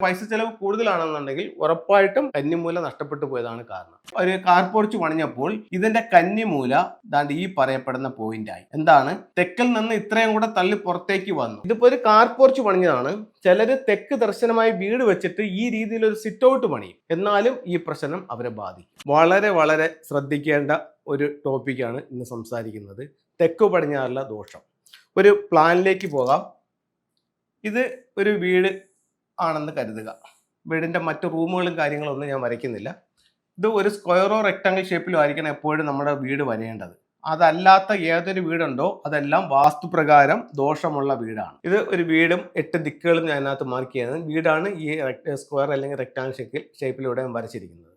പൈസ ചെലവ് കൂടുതലാണെന്നുണ്ടെങ്കിൽ ഉറപ്പായിട്ടും കന്നിമൂല നഷ്ടപ്പെട്ടു പോയതാണ് കാരണം. ഒരു കാർ പോർച്ച് പണിഞ്ഞപ്പോൾ ഇതിന്റെ കന്നിമൂല ദാണ്ട് ഈ പറയപ്പെടുന്ന പോയിന്റ് ആയി. എന്താണ്? തെക്കിൽ നിന്ന് ഇത്രയും കൂടെ തള്ളി പുറത്തേക്ക് വന്നു. ഇതിപ്പോ ഒരു കാർ പോർച്ച് പണിഞ്ഞതാണ്. ചിലര് തെക്ക് ദർശനമായി വീട് വെച്ചിട്ട് ഈ രീതിയിൽ ഒരു സിറ്റ് ഔട്ട് പണിയും. എന്നാലും ഈ പ്രശ്നം അവരെ ബാധിക്കും. വളരെ വളരെ ശ്രദ്ധിക്കേണ്ട ഒരു ടോപ്പിക്കാണ് ഇന്ന് സംസാരിക്കുന്നത്. തെക്ക് പടിഞ്ഞാറുള്ള ദോഷം. ഒരു പ്ലാനിലേക്ക് പോകാം. ഇത് ഒരു വീട് ആണെന്ന് കരുതുക. വീടിന്റെ മറ്റു റൂമുകളും കാര്യങ്ങളും ഒന്നും ഞാൻ വരയ്ക്കുന്നില്ല. ഇത് ഒരു സ്ക്വയറോ റെക്ടാങ്കിൾ ഷേപ്പിലോ ആയിരിക്കണം എപ്പോഴും നമ്മുടെ വീട് വരേണ്ടത്. അതല്ലാത്ത ഏതൊരു വീടുണ്ടോ അതെല്ലാം വാസ്തുപ്രകാരം ദോഷമുള്ള വീടാണ്. ഇത് ഒരു വീടും 8 ദിക്കുകളും ഞാൻ അതിനകത്ത് മാർക്ക് ചെയ്യുന്നത് വീടാണ്. ഈ സ്ക്വയർ അല്ലെങ്കിൽ റെക്ടാങ്കിൾ ഷേപ്പിലൂടെ ഞാൻ വരച്ചിരിക്കുന്നത്.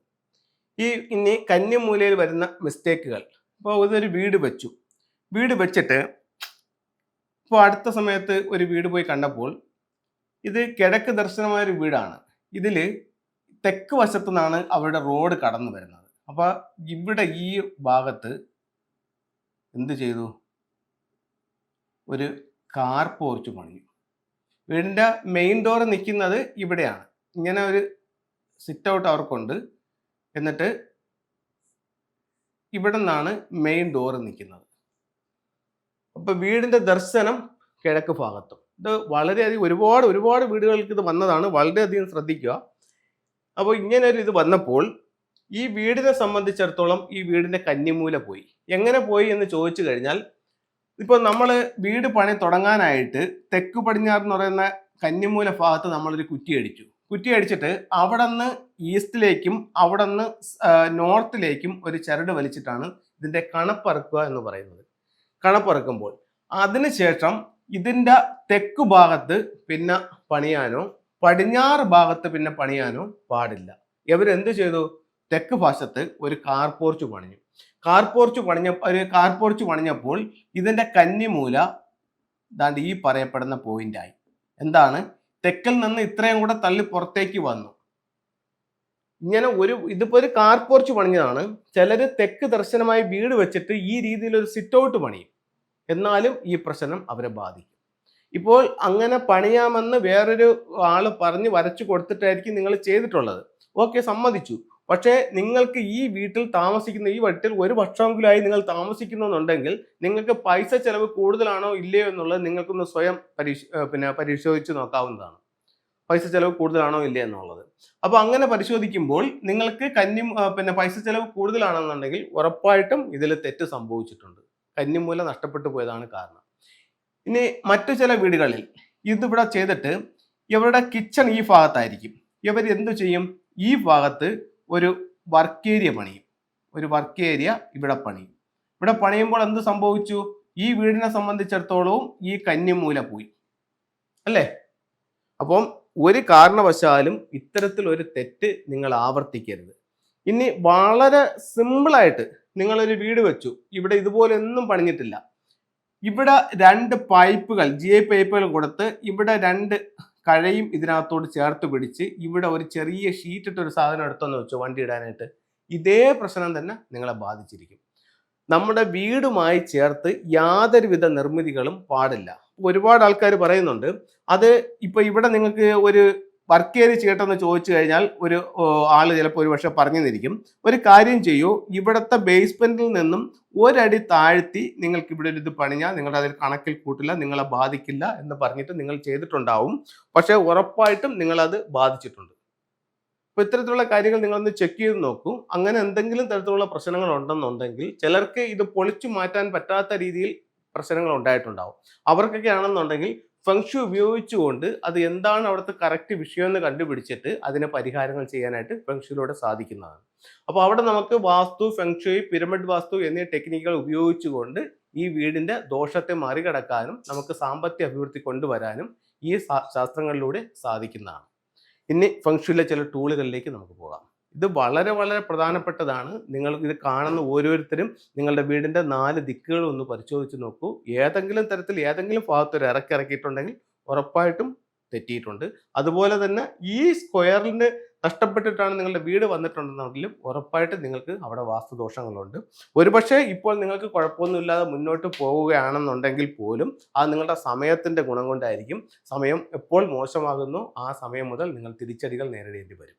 ഇനി കന്നിമൂലയിൽ വരുന്ന മിസ്റ്റേക്കുകൾ. ഇപ്പോൾ ഇതൊരു വീട് വെച്ചു. വീട് വെച്ചിട്ട് ഇപ്പോൾ അടുത്ത സമയത്ത് ഒരു വീട് പോയി കണ്ടപ്പോൾ ഇത് കിഴക്ക് ദർശനമായ ഒരു വീടാണ്. ഇതിൽ തെക്ക് വശത്തു നിന്നാണ് അവരുടെ റോഡ് കടന്നു വരുന്നത്. അപ്പൊ ഇവിടെ ഈ ഭാഗത്ത് എന്ത് ചെയ്തു? ഒരു കാർ പോർച്ച് പണിയും. വീടിന്റെ മെയിൻ ഡോർ നിൽക്കുന്നത് ഇവിടെയാണ്. ഇങ്ങനെ ഒരു സിറ്റ് ഔട്ട് അവർക്കുണ്ട്. എന്നിട്ട് ഇവിടെ നിന്നാണ് മെയിൻ ഡോർ നിൽക്കുന്നത്. അപ്പൊ വീടിന്റെ ദർശനം കിഴക്ക് ഭാഗത്തും. ഇത് വളരെയധികം ഒരുപാട് വീടുകൾക്ക് ഇത് വന്നതാണ്. വളരെയധികം ശ്രദ്ധിക്കുക. അപ്പോൾ ഇങ്ങനെ ഒരു ഇത് വന്നപ്പോൾ ഈ വീടിനെ സംബന്ധിച്ചിടത്തോളം ഈ വീടിന്റെ കന്നിമൂല പോയി. എങ്ങനെ പോയി എന്ന് ചോദിച്ചു കഴിഞ്ഞാൽ, ഇപ്പോൾ നമ്മൾ വീട് പണി തുടങ്ങാനായിട്ട് തെക്ക് പടിഞ്ഞാറ് എന്ന് പറയുന്ന കന്നിമൂല ഭാഗത്ത് നമ്മളൊരു കുറ്റി അടിച്ചിട്ട് അവിടെ നിന്ന് ഈസ്റ്റിലേക്കും അവിടെ നിന്ന് നോർത്തിലേക്കും ഒരു ചരട് വലിച്ചിട്ടാണ് ഇതിന്റെ കണപ്പറക്കുക എന്ന് പറയുന്നത്. കണപ്പറക്കുമ്പോൾ അതിനുശേഷം ഇതിന്റെ തെക്ക് ഭാഗത്ത് പിന്നെ പണിയാനോ പടിഞ്ഞാറ് ഭാഗത്ത് പിന്നെ പണിയാനോ പാടില്ല. ഇവരെന്ത് ചെയ്തു? തെക്ക് ഭാഗത്ത് ഒരു കാർ പോർച്ച് പണിഞ്ഞപ്പോൾ ഇതിന്റെ കന്നിമൂല ദാണ്ട് ഈ പറയപ്പെടുന്ന പോയിന്റ് ആയി. എന്താണ്? തെക്കിൽ നിന്ന് ഇത്രയും കൂടെ തള്ളി പുറത്തേക്ക് വന്നു. ഇങ്ങനെ ഇതിപ്പോ ഒരു കാർ പോർച്ച് പണിഞ്ഞതാണ്. ചിലര് തെക്ക് ദർശനമായി വീട് വെച്ചിട്ട് ഈ രീതിയിൽ ഒരു സിറ്റ് ഔട്ട് പണിയും. എന്നാലും ഈ പ്രശ്നം അവരെ ബാധിക്കും. ഇപ്പോൾ അങ്ങനെ പണിയാമെന്ന് വേറൊരു ആള് പറഞ്ഞ് വരച്ചു കൊടുത്തിട്ടായിരിക്കും നിങ്ങൾ ചെയ്തിട്ടുള്ളത്. ഓക്കെ, സമ്മതിച്ചു. പക്ഷേ നിങ്ങൾക്ക് ഈ വീട്ടിൽ താമസിക്കുന്ന ഈ വീട്ടിൽ 1 വർഷമെങ്കിലായി നിങ്ങൾ താമസിക്കുന്നുണ്ടെങ്കിൽ നിങ്ങൾക്ക് പൈസ ചെലവ് കൂടുതലാണോ ഇല്ലയോ എന്നുള്ളത് നിങ്ങൾക്കൊന്ന് സ്വയം പരിശോധിച്ച് നോക്കാവുന്നതാണ്. പൈസ ചെലവ് കൂടുതലാണോ ഇല്ലയോ എന്നുള്ളത്. അപ്പൊ അങ്ങനെ പരിശോധിക്കുമ്പോൾ നിങ്ങൾക്ക് പൈസ ചെലവ് കൂടുതലാണെന്നുണ്ടെങ്കിൽ ഉറപ്പായിട്ടും ഇതിൽ തെറ്റ് സംഭവിച്ചിട്ടുണ്ട്. കന്നിമൂല നഷ്ടപ്പെട്ടു പോയതാണ് കാരണം. ഇനി മറ്റു ചില വീടുകളിൽ ഇതിവിടെ ചെയ്തിട്ട് ഇവരുടെ കിച്ചൺ ഈ ഭാഗത്തായിരിക്കും. ഇവർ എന്തു ചെയ്യും? ഈ ഭാഗത്ത് ഒരു വർക്ക് ഏരിയ പണിയും. ഇവിടെ പണിയുമ്പോൾ എന്ത് സംഭവിച്ചു? ഈ വീടിനെ സംബന്ധിച്ചിടത്തോളവും ഈ കന്നിമൂല പോയി അല്ലേ? അപ്പം ഒരു കാരണവശാലും ഇത്തരത്തിലൊരു തെറ്റ് നിങ്ങൾ ആവർത്തിക്കരുത്. ഇനി വളരെ സിമ്പിളായിട്ട് നിങ്ങളൊരു വീട് വെച്ചു. ഇവിടെ ഇതുപോലെ ഒന്നും പണിഞ്ഞിട്ടില്ല. ഇവിടെ 2 പൈപ്പുകൾ GI പൈപ്പുകൾ കൊടുത്ത് ഇവിടെ 2 കഴയും ഇതിനകത്തോട് ചേർത്ത് പിടിച്ച് ഇവിടെ ഒരു ചെറിയ ഷീറ്റ് ഇട്ടൊരു സാധനം എടുത്തെന്ന് വെച്ചോ വണ്ടി ഇടാനായിട്ട്. ഇതേ പ്രശ്നം തന്നെ നിങ്ങളെ ബാധിച്ചിരിക്കും. നമ്മുടെ വീടുമായി ചേർത്ത് യാതൊരുവിധ നിർമ്മിതികളും പാടില്ല. ഒരുപാട് ആൾക്കാർ പറയുന്നുണ്ട് അത് ഇപ്പൊ ഇവിടെ നിങ്ങൾക്ക് ഒരു വർക്ക് ഏരിയ ചെയ്യട്ടെന്ന് ചോദിച്ചു കഴിഞ്ഞാൽ ഒരു ആള് ചിലപ്പോൾ ഒരു പക്ഷെ പറഞ്ഞിരിക്കും, ഒരു കാര്യം ചെയ്യൂ, ഇവിടുത്തെ ബേസ്മെന്റിൽ നിന്നും 1 അടി താഴ്ത്തി നിങ്ങൾക്ക് ഇവിടെ ഒരു ഇത് പണിഞ്ഞാൽ നിങ്ങളുടെ അതിൽ കണക്കിൽ കൂട്ടില്ല, നിങ്ങളെ ബാധിക്കില്ല എന്ന് പറഞ്ഞിട്ട് നിങ്ങൾ ചെയ്തിട്ടുണ്ടാവും. പക്ഷെ ഉറപ്പായിട്ടും നിങ്ങളത് ബാധിച്ചിട്ടുണ്ട്. അപ്പൊ ഇത്തരത്തിലുള്ള കാര്യങ്ങൾ നിങ്ങളൊന്ന് ചെക്ക് ചെയ്ത് നോക്കൂ. അങ്ങനെ എന്തെങ്കിലും തരത്തിലുള്ള പ്രശ്നങ്ങൾ ഉണ്ടെന്നുണ്ടെങ്കിൽ ചിലർക്ക് ഇത് പൊളിച്ചു മാറ്റാൻ പറ്റാത്ത രീതിയിൽ പ്രശ്നങ്ങൾ ഉണ്ടായിട്ടുണ്ടാവും. അവർക്കൊക്കെ ആണെന്നുണ്ടെങ്കിൽ ഫെങ്ഷു ഉപയോഗിച്ചുകൊണ്ട് അത് എന്താണ് അവിടുത്തെ കറക്റ്റ് വിഷയം എന്ന് കണ്ടുപിടിച്ചിട്ട് അതിന് പരിഹാരങ്ങൾ ചെയ്യാനായിട്ട് ഫെങ്ഷുയിലൂടെ സാധിക്കുന്നതാണ്. അപ്പോൾ അവിടെ നമുക്ക് വാസ്തു, ഫെങ്ഷുയി, പിരമിഡ് വാസ്തു എന്നീ ടെക്നിക്കുകൾ ഉപയോഗിച്ചുകൊണ്ട് ഈ വീടിന്റെ ദോഷത്തെ മറികടക്കാനും നമുക്ക് സാമ്പത്തിക അഭിവൃദ്ധി കൊണ്ടുവരാനും ഈ ശാസ്ത്രങ്ങളിലൂടെ സാധിക്കുന്നതാണ്. ഇനി ഫെങ്ഷുയിലെ ചില ടൂളുകളിലേക്ക് നമുക്ക് പോകാം. ഇത് വളരെ വളരെ പ്രധാനപ്പെട്ടതാണ്. നിങ്ങൾ ഇത് കാണുന്ന ഓരോരുത്തരും നിങ്ങളുടെ വീടിന്റെ 4 ദിക്കുകൾ ഒന്ന് പരിശോധിച്ച് നോക്കൂ. ഏതെങ്കിലും തരത്തിൽ ഏതെങ്കിലും ഭാഗത്ത് ഒരു ഇറക്കിയിട്ടുണ്ടെങ്കിൽ ഉറപ്പായിട്ടും തെറ്റിയിട്ടുണ്ട്. അതുപോലെ തന്നെ ഈ സ്ക്വയറിന് നഷ്ടപ്പെട്ടിട്ടാണ് നിങ്ങളുടെ വീട് വന്നിട്ടുണ്ടെന്നുണ്ടെങ്കിലും ഉറപ്പായിട്ട് നിങ്ങൾക്ക് അവിടെ വാസ്തുദോഷങ്ങളുണ്ട്. ഒരുപക്ഷെ ഇപ്പോൾ നിങ്ങൾക്ക് കുഴപ്പമൊന്നുമില്ലാതെ മുന്നോട്ട് പോവുകയാണെന്നുണ്ടെങ്കിൽ പോലും അത് നിങ്ങളുടെ സമയത്തിൻ്റെ ഗുണം കൊണ്ടായിരിക്കും. സമയം എപ്പോൾ മോശമാകുന്നോ ആ സമയം മുതൽ നിങ്ങൾ തിരിച്ചടികൾ നേരിടേണ്ടി വരും.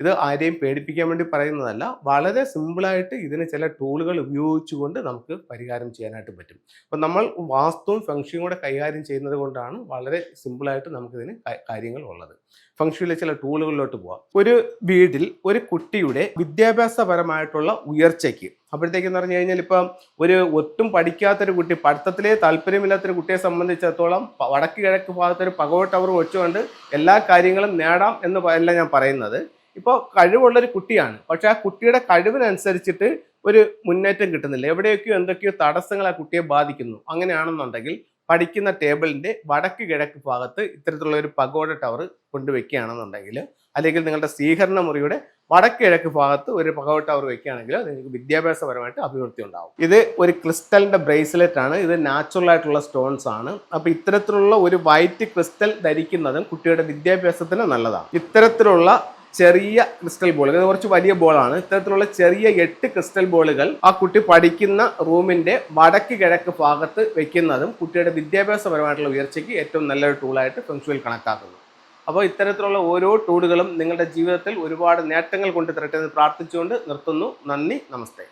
ഇത് ആരെയും പേടിപ്പിക്കാൻ വേണ്ടി പറയുന്നതല്ല. വളരെ സിമ്പിളായിട്ട് ഇതിന് ചില ടൂളുകൾ ഉപയോഗിച്ചുകൊണ്ട് നമുക്ക് പരിഹാരം ചെയ്യാനായിട്ട് പറ്റും. അപ്പം നമ്മൾ വാസ്തുവും ഫെങ്ഷുയും കൂടെ കൈകാര്യം ചെയ്യുന്നത് കൊണ്ടാണ് വളരെ സിമ്പിളായിട്ട് നമുക്കിതിന് കാര്യങ്ങൾ ഉള്ളത്. ഫെങ്ഷുയിലെ ചില ടൂളുകളിലോട്ട് പോവാം. ഒരു വീട്ടിൽ ഒരു കുട്ടിയുടെ വിദ്യാഭ്യാസപരമായിട്ടുള്ള ഉയർച്ചയ്ക്ക്, അപ്പോഴത്തേക്കെന്ന് പറഞ്ഞു കഴിഞ്ഞാൽ ഇപ്പം ഒരു ഒട്ടും പഠിക്കാത്തൊരു കുട്ടി, പഠിത്തത്തിലേ താല്പര്യമില്ലാത്തൊരു കുട്ടിയെ സംബന്ധിച്ചിടത്തോളം വടക്ക് കിഴക്ക് ഭാഗത്തൊരു പകവ ടവർ വെച്ചുകൊണ്ട് എല്ലാ കാര്യങ്ങളും നേടാം എന്ന് അല്ല ഞാൻ പറയുന്നത്. ഇപ്പോൾ കഴിവുള്ളൊരു കുട്ടിയാണ്, പക്ഷെ ആ കുട്ടിയുടെ കഴിവിനനുസരിച്ചിട്ട് ഒരു മുന്നേറ്റം കിട്ടുന്നില്ല. എവിടെയൊക്കെയോ എന്തൊക്കെയോ തടസ്സങ്ങൾ ആ കുട്ടിയെ ബാധിക്കുന്നു. അങ്ങനെയാണെന്നുണ്ടെങ്കിൽ പഠിക്കുന്ന ടേബിളിൻ്റെ വടക്ക് കിഴക്ക് ഭാഗത്ത് ഇത്തരത്തിലുള്ള ഒരു പഗോഡ ടവർ കൊണ്ടുവയ്ക്കുകയാണെന്നുണ്ടെങ്കിൽ, അല്ലെങ്കിൽ നിങ്ങളുടെ സ്വീകരണ മുറിയുടെ വടക്ക് കിഴക്ക് ഭാഗത്ത് ഒരു പഗോഡ ടവർ വെക്കുകയാണെങ്കിൽ നിങ്ങൾക്ക് വിദ്യാഭ്യാസപരമായിട്ട് അഭിവൃദ്ധി ഉണ്ടാവും. ഇത് ഒരു ക്രിസ്റ്റലിൻ്റെ ബ്രേസ്ലെറ്റ് ആണ്. ഇത് നാച്ചുറൽ ആയിട്ടുള്ള സ്റ്റോൺസ് ആണ്. അപ്പോൾ ഇത്തരത്തിലുള്ള ഒരു വൈറ്റ് ക്രിസ്റ്റൽ ധരിക്കുന്നതും കുട്ടിയുടെ വിദ്യാഭ്യാസത്തിന് നല്ലതാണ്. ഇത്തരത്തിലുള്ള ചെറിയ ക്രിസ്റ്റൽ ബോളുകൾ, ഇത് കുറച്ച് വലിയ ബോളാണ്. ഇത്തരത്തിലുള്ള ചെറിയ 8 ക്രിസ്റ്റൽ ബോളുകൾ ആ കുട്ടി പഠിക്കുന്ന റൂമിന്റെ വടക്ക് കിഴക്ക് ഭാഗത്ത് വെക്കുന്നതും കുട്ടിയുടെ വിദ്യാഭ്യാസപരമായിട്ടുള്ള ഉയർച്ചയ്ക്ക് ഏറ്റവും നല്ലൊരു ടൂളായിട്ട് ഫെങ്ഷുയിൽ കണക്കാക്കുന്നു. അപ്പോൾ ഇത്തരത്തിലുള്ള ഓരോ ടൂളുകളും നിങ്ങളുടെ ജീവിതത്തിൽ ഒരുപാട് നേട്ടങ്ങൾ കൊണ്ടുതരട്ടെ എന്ന് പ്രാർത്ഥിച്ചുകൊണ്ട് നിർത്തുന്നു. നന്ദി, നമസ്തേ.